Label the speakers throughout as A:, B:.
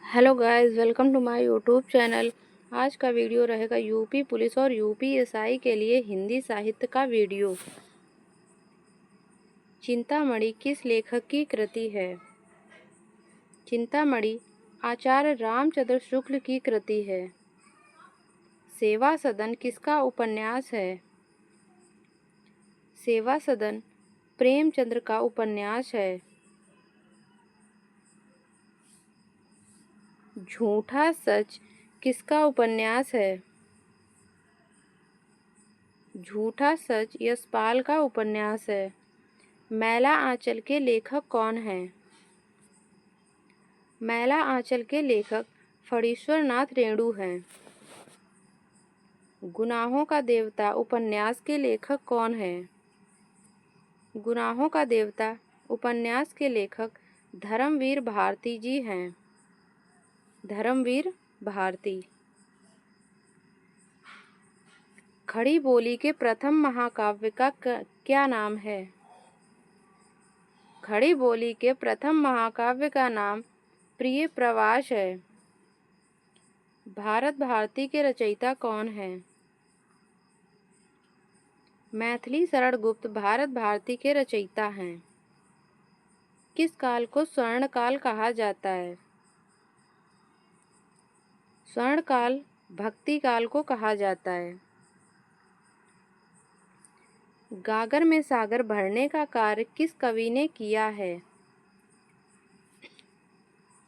A: Hello guys, welcome to my YouTube channel. आज का video रहेगा यूपी पुलिस और यूपीएसआई के लिए हिंदी साहित्य का वीडियो। चिंतामणि किस लेखक की कृति है? चिंतामणि आचार्य रामचंद्र शुक्ल की कृति है। सेवा सदन किसका उपन्यास है? सेवा सदन प्रेमचंद्र का उपन्यास है। झूठा सच किसका उपन्यास है? झूठा सच यशपाल का उपन्यास है। मैला आंचल के लेखक कौन हैं? मैला आंचल के लेखक फणीश्वर नाथ रेणु हैं। गुनाहों का देवता उपन्यास के लेखक कौन हैं? गुनाहों का देवता उपन्यास के लेखक धर्मवीर भारती जी हैं। धर्मवीर भारती। खड़ी बोली के प्रथम महाकाव्य का क्या नाम है? खड़ी बोली के प्रथम महाकाव्य का नाम प्रिय प्रवास है। भारत भारती के रचयिता कौन हैं? मैथिली शरण गुप्त भारत भारती के रचयिता हैं। किस काल को स्वर्ण काल कहा जाता है? स्वर्ण काल भक्ति काल को कहा जाता है। गागर में सागर भरने का कार्य किस कवि ने किया है?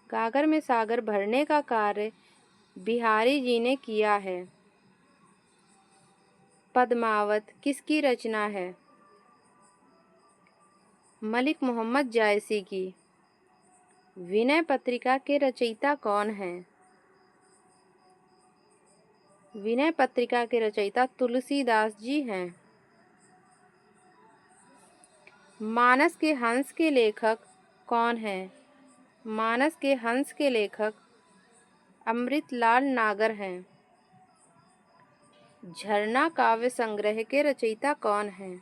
A: गागर में सागर भरने का कार्य बिहारी जी ने किया है। पद्मावत किसकी रचना है? मलिक मोहम्मद जायसी की। विनय पत्रिका के रचयिता कौन हैं? विनय पत्रिका के रचयिता तुलसीदास जी हैं। मानस के हंस के लेखक कौन हैं? मानस के हंस के लेखक अमृतलाल नागर हैं। झरना काव्य संग्रह के रचयिता कौन हैं?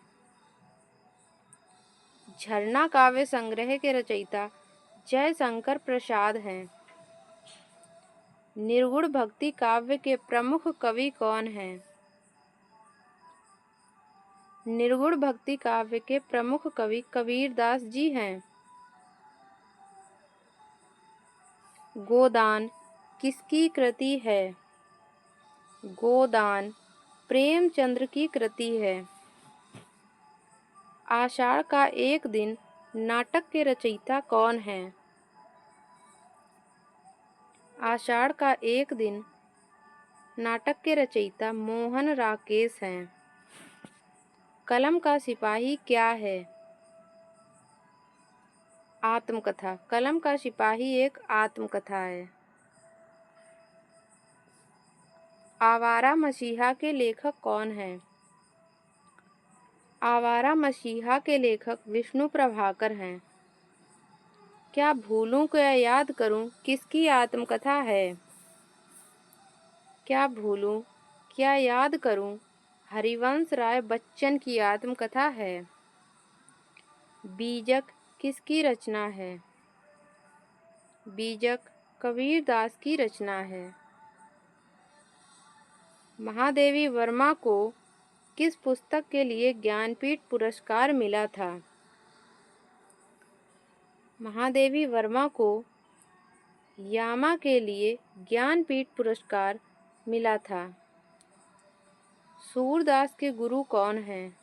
A: झरना काव्य संग्रह के रचयिता जयशंकर प्रसाद हैं। निर्गुण भक्ति काव्य के प्रमुख कवि कौन हैं? निर्गुण भक्ति काव्य के प्रमुख कवि कबीरदास जी हैं। गोदान किसकी कृति है? गोदान प्रेमचंद्र की कृति है। आषाढ़ का एक दिन नाटक के रचयिता कौन हैं? आषाढ़ का एक दिन नाटक के रचयिता मोहन राकेश हैं। कलम का सिपाही क्या है? आत्मकथा। कलम का सिपाही एक आत्मकथा है। आवारा मसीहा के लेखक कौन हैं? आवारा मसीहा के लेखक विष्णु प्रभाकर हैं। क्या भूलूं क्या याद करूं किसकी आत्मकथा है? क्या भूलूं क्या याद करूं हरिवंश राय बच्चन की आत्मकथा है। बीजक किसकी रचना है? बीजक कबीरदास की रचना है। महादेवी वर्मा को किस पुस्तक के लिए ज्ञानपीठ पुरस्कार मिला था? महादेवी वर्मा को यामा के लिए ज्ञानपीठ पुरस्कार मिला था। सूरदास के गुरु कौन हैं?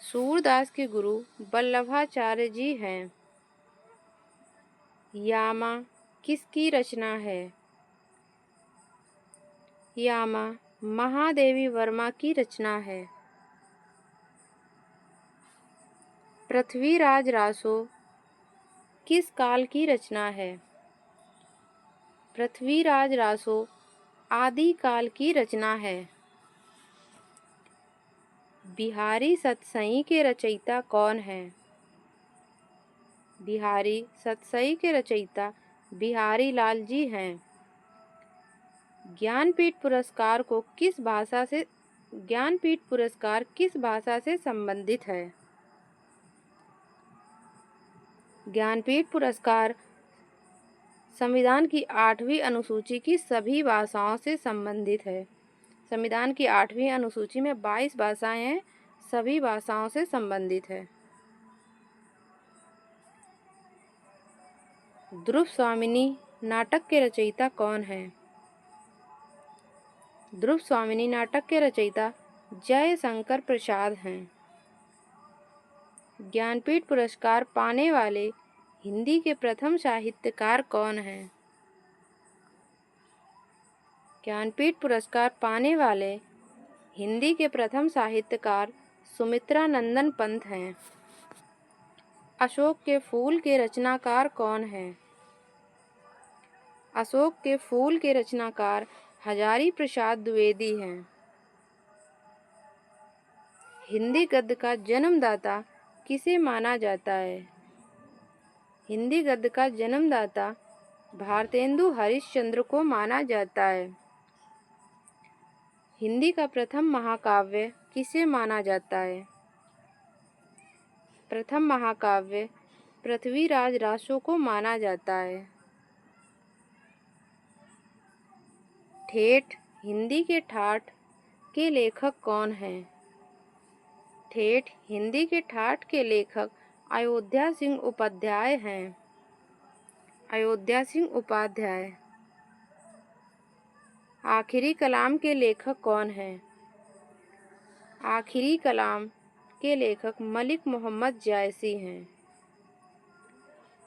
A: सूरदास के गुरु वल्लभाचार्य जी हैं। यामा किसकी रचना है? यामा महादेवी वर्मा की रचना है। पृथ्वीराज रासो किस काल की रचना है? पृथ्वीराज रासो आदि काल की रचना है। बिहारी सतसई के रचयिता कौन हैं? बिहारी सतसई के रचयिता बिहारी लाल जी हैं। ज्ञानपीठ पुरस्कार किस भाषा से संबंधित है? ज्ञानपीठ पुरस्कार संविधान की 8वीं अनुसूची की सभी भाषाओं से संबंधित है। संविधान की 8वीं अनुसूची में 22 भाषाएं हैं, सभी भाषाओं से संबंधित है। ध्रुव स्वामिनी नाटक के रचयिता कौन हैं? ध्रुव स्वामिनी नाटक के रचयिता जयशंकर प्रसाद हैं। ज्ञानपीठ पुरस्कार पाने वाले हिंदी के प्रथम साहित्यकार कौन हैं? ज्ञानपीठ पुरस्कार पाने वाले हिंदी के प्रथम साहित्यकार सुमित्रा नंदन पंत हैं। अशोक के फूल के रचनाकार कौन हैं? अशोक के फूल के रचनाकार हजारी प्रसाद द्विवेदी हैं। हिंदी गद्य का जन्मदाता किसे माना जाता है? हिंदी गद्य का जन्मदाता भारतेंदु हरिश्चंद्र को माना जाता है। हिंदी का प्रथम महाकाव्य किसे माना जाता है? प्रथम महाकाव्य पृथ्वीराज रासो को माना जाता है। ठेठ हिंदी के ठाठ के लेखक कौन हैं? ठेठ हिंदी के ठाठ के लेखक अयोध्या सिंह उपाध्याय हैं। अयोध्या सिंह उपाध्याय। आखिरी कलाम के लेखक कौन हैं? आखिरी कलाम के लेखक मलिक मोहम्मद जायसी हैं।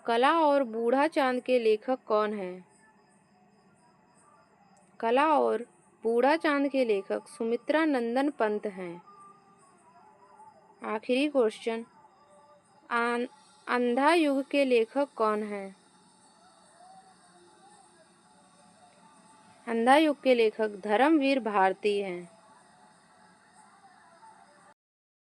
A: कला और बूढ़ा चांद के लेखक कौन हैं? कला और बूढ़ा चांद के लेखक सुमित्रा नंदन पंत हैं। आखिरी क्वेश्चन, अंधा युग के लेखक कौन हैं? अंधा युग के लेखक धर्मवीर भारती हैं।